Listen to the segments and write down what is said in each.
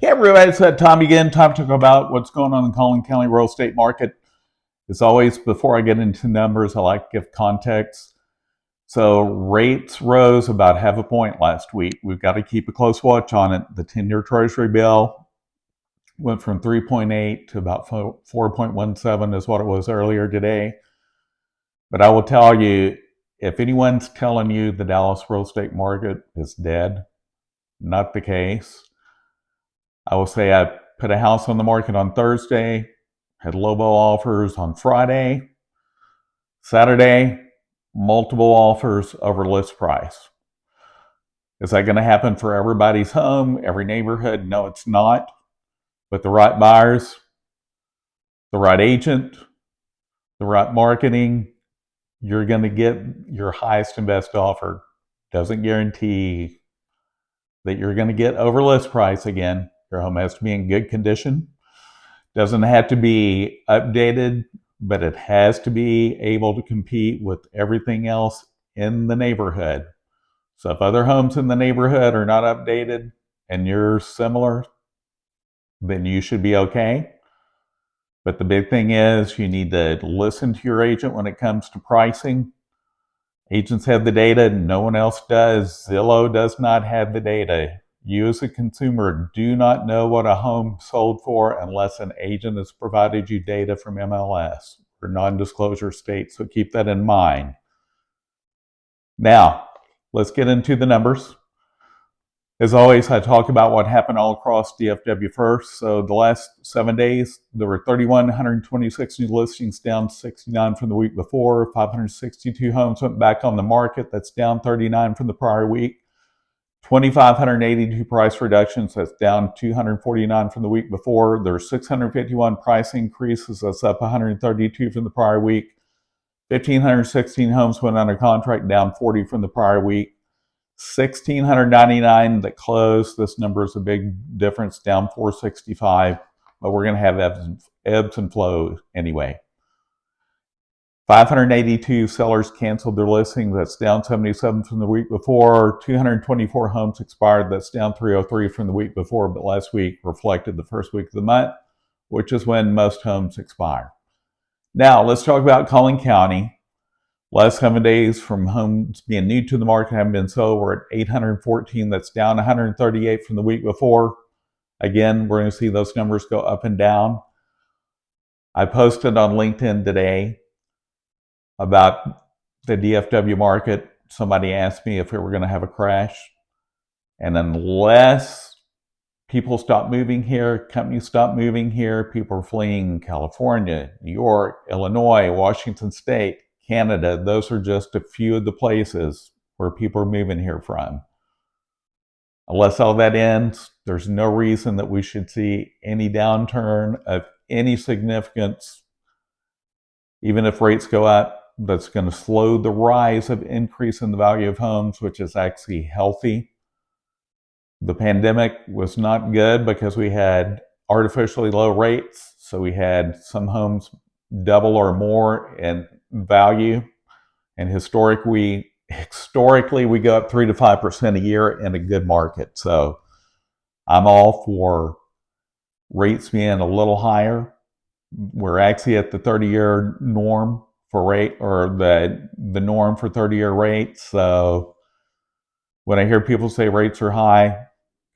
Hey everybody, it's that time again. Time to talk about what's going on in the Collin County real estate market. As always, before I get into numbers, I like to give context. So rates rose about half a point last week. We've got to keep a close watch on it. The 10-year Treasury bill went from 3.8 to about 4.17 is what it was earlier today. But I will tell you, if anyone's telling you the Dallas real estate market is dead, not the case. I will say I put a house on the market on Thursday, had low ball offers on Friday, Saturday, multiple offers over list price. Is that going to happen for everybody's home, every neighborhood? No, it's not. But the right buyers, the right agent, the right marketing, you're going to get your highest and best offer. Doesn't guarantee that you're going to get over list price again. Your home has to be in good condition. Doesn't have to be updated, but it has to be able to compete with everything else in the neighborhood. So if other homes in the neighborhood are not updated and you're similar, then you should be okay. But the big thing is you need to listen to your agent when it comes to pricing. Agents have the data, no one else does. Zillow does not have the data. You as a consumer do not know what a home sold for unless an agent has provided you data from MLS or non-disclosure states, so keep that in mind. Now, let's get into the numbers. As always, I talk about what happened all across DFW first. So the last 7 days, there were 3,126 new listings, down 69 from the week before. 562 homes went back on the market. That's down 39 from the prior week. 2,582 price reductions, that's down 249 from the week before. There were 651 price increases, that's up 132 from the prior week. 1,516 homes went under contract, down 40 from the prior week. 1,699 that closed, this number is a big difference, down 465, but we're going to have ebbs and flows anyway. 582 sellers canceled their listings, that's down 77 from the week before. 224 homes expired, that's down 303 from the week before, but last week reflected the first week of the month, which is when most homes expire. Now, let's talk about Collin County. Last 7 days from homes being new to the market haven't been sold, we're at 814, that's down 138 from the week before. Again, we're going to see those numbers go up and down. I posted on LinkedIn today about the DFW market. Somebody asked me if we were going to have a crash. And unless people stop moving here, companies stop moving here, people are fleeing California, New York, Illinois, Washington State, Canada. Those are just a few of the places where people are moving here from. Unless all that ends, there's no reason that we should see any downturn of any significance, even if rates go up. That's going to slow the rise of increase in the value of homes, which is actually healthy. The pandemic was not good because we had artificially low rates. So we had some homes double or more in value. And historically, we go up 3 to 5% a year in a good market. So I'm all for rates being a little higher. We're actually at the 30-year norm for rate, or the norm for 30-year rates. So when I hear people say rates are high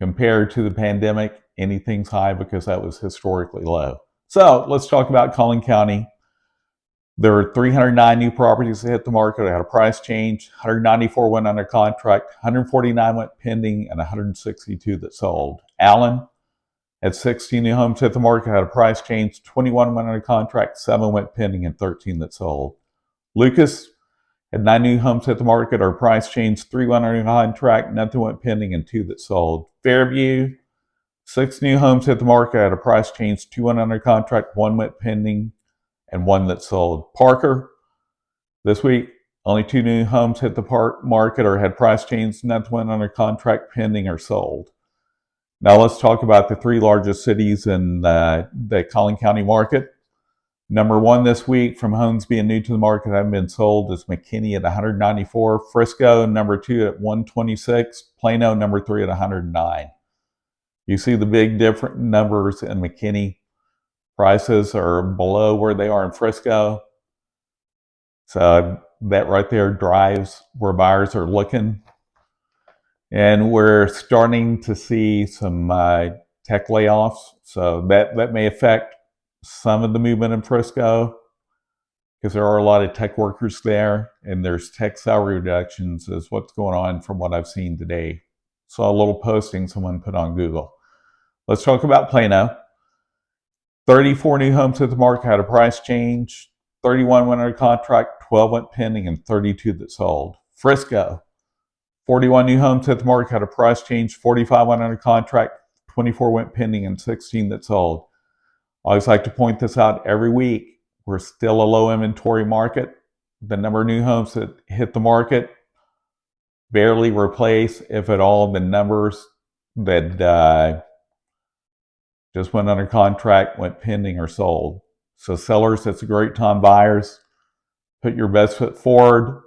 compared to the pandemic, anything's high because that was historically low. So let's talk about Collin County. There were 309 new properties that hit the market. I had a price change. 194 went under contract, 149 went pending, and 162 that sold. Allen had 16 new homes hit the market, had a price change. 21 went under contract, 7 went pending, and 13 that sold. Lucas had 9 new homes hit the market, or price change. 3 went under contract, nothing went pending, and 2 that sold. Fairview, 6 new homes hit the market, had a price change. 2 went under contract, 1 went pending, and 1 that sold. Parker, this week, only 2 new homes hit the market or had price change, nothing went under contract, pending, or sold. Now let's talk about the 3 largest cities in the Collin County market. Number 1 this week from homes being new to the market haven't been sold is Mckinney at 194. Frisco, number 2 at 126. Plano, number 3 at 109. You see the big different numbers in McKinney. Prices are below where they are in Frisco. So that right there drives where buyers are looking. And we're starting to see some tech layoffs. So that may affect some of the movement in Frisco because there are a lot of tech workers there, and there's tech salary reductions is what's going on from what I've seen today. Saw a little posting someone put on Google. Let's talk about Plano. 34 new homes hit the market, had a price change. 31 went under contract, 12 went pending, and 32 that sold. Frisco, 41 new homes hit the market, had a price change. 45 went under contract, 24 went pending, and 16 that sold. I always like to point this out every week. We're still a low inventory market. The number of new homes that hit the market barely replace, if at all, the numbers that just went under contract, went pending, or sold. So sellers, it's a great time. Buyers, put your best foot forward.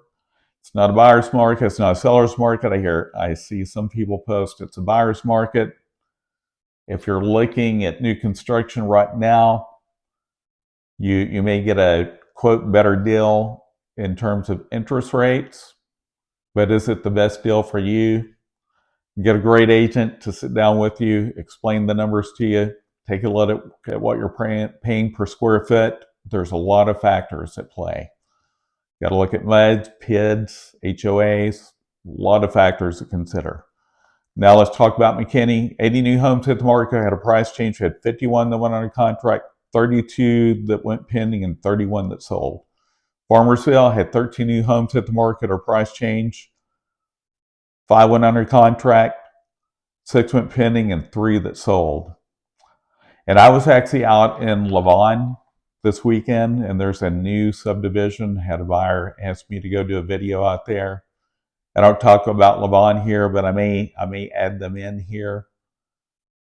It's not a buyer's market. It's not a seller's market. I see some people post it's a buyer's market. If you're looking at new construction right now, you may get a, quote, better deal in terms of interest rates, but is it the best deal for you? Get a great agent to sit down with you, explain the numbers to you, take a look at what you're paying per square foot. There's a lot of factors at play. Got to look at MUDs, PIDs, HOAs, a lot of factors to consider. Now let's talk about McKinney. 80 new homes hit the market, had a price change. We had 51 that went under contract, 32 that went pending, and 31 that sold. Farmersville had 13 new homes hit the market or price change. 5 went under contract, 6 went pending, and 3 that sold. And I was actually out in Lavon this weekend, and there's a new subdivision. Had a buyer ask me to go do a video out there. I don't talk about Lavon here, but I may add them in here.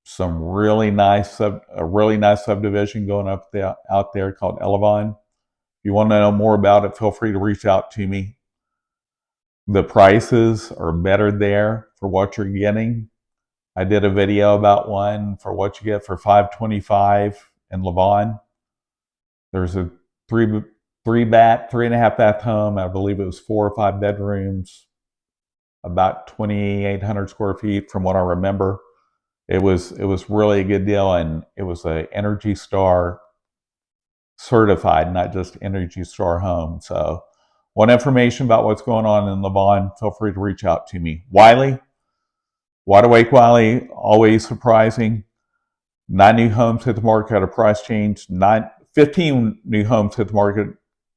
Some a really nice subdivision going up there out there called Lavon. If you want to know more about it, feel free to reach out to me. The prices are better there for what you're getting. I did a video about one for what you get for $525 in Lavon. There's a three and a half bath home. I believe it was 4 or 5 bedrooms, about 2,800 square feet from what I remember. It was really a good deal, and it was a Energy Star certified, not just Energy Star home. So want information about what's going on in Lavon, feel free to reach out to me. Wylie, Wide Awake Wylie, always surprising. 9 new homes hit the market at a price change. 15 new homes hit the market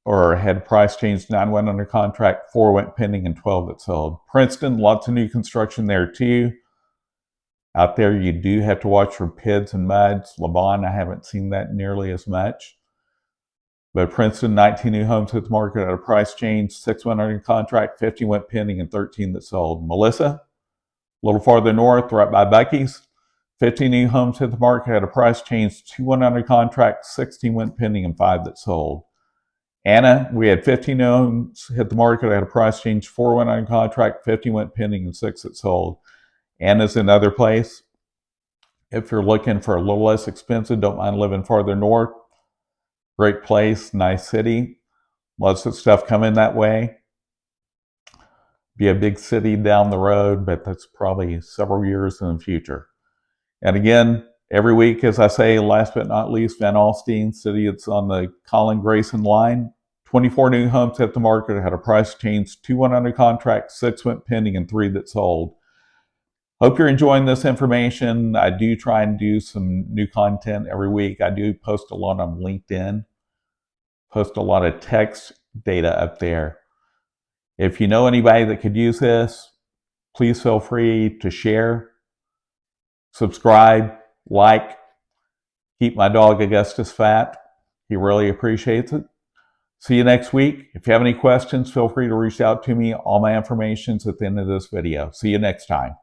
or had price change. 9 went under contract, 4 went pending, and 12 that sold. Princeton, lots of new construction there too. Out there, you do have to watch for PIDs and MUDs. Lavon, I haven't seen that nearly as much. But Princeton, 19 new homes hit the market at a price change. 6 went under contract, 50 went pending, and 13 that sold. Melissa, a little farther north, right by Buc-ee's. 15 new homes hit the market at a price change. 2 went under contract, 16 went pending, and 5 that sold. Anna, we had 15 homes hit the market at a price change. 4 went under contract, 50 went pending, and 6 that sold. Anna's another place. If you're looking for a little less expensive, don't mind living farther north. Great place, nice city. Lots of stuff coming that way. Be a big city down the road, but that's probably several years in the future. And again, every week, as I say, last but not least, Van Alstyne City, it's on the Collin Grayson line. 24 new homes hit the market, had a price change. 2 went under contract, 6 went pending, and 3 that sold. Hope you're enjoying this information. I do try and do some new content every week. I do post a lot on LinkedIn, post a lot of text data up there. If you know anybody that could use this, please feel free to share, subscribe, like. Keep my dog Augustus fat. He really appreciates it. See you next week. If you have any questions, feel free to reach out to me. All my information's at the end of this video. See you next time.